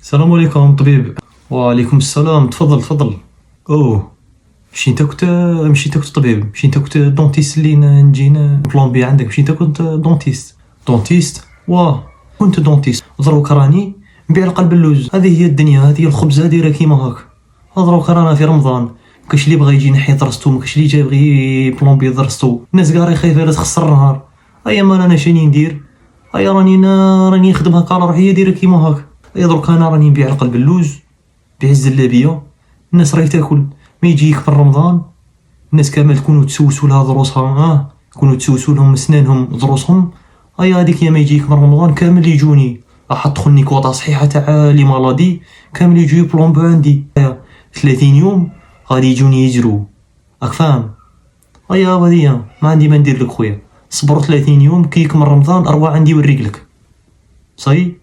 السلام عليكم طبيب. وعليكم السلام، تفضل تفضل. اوه، مشيت طبيب، مشيت كنت دونتيست اللي نجي بلومبي عندك، مشيت كنت دونتيست. دونتيست واه، كنت دونتيست دروك راني نبيع القلب اللوز. هذه هي الدنيا، هذه هي الخبزه دايره كيما هاك. دروك رانا في رمضان، مكاش اللي بغى يجي ينحي درستو، مكاش اللي جاي يبغي بلومبي درستو، الناس كاع راهي خايفه لا تخسر النهار. ايا ما انا شاني ندير، ايا راني نخدم هكا على روحي دايره كيما هاك. ايا دروك انا راني نبيع القلب اللوز، نبيع الزلابيه. الناس راهي تاكل، ما يجيك من رمضان الناس كامل تكونوا تسوسوا لها دروسها، تكونوا تسوسوا لهم سنانهم دروسهم. ايا هذيك يا ما يجيك من رمضان كامل يجوني، راح تدخلني كوطا صحيحه تاع لي مالادي، كامل يجوا يبلومبو عندي. ايا 30 يوم غادي يجوني يجرو، راك فاهم؟ ايا هذه ما عندي ما ندير لك خويا، صبر 30 يوم كي يكمل رمضان اروح عندي وريك لك. صاي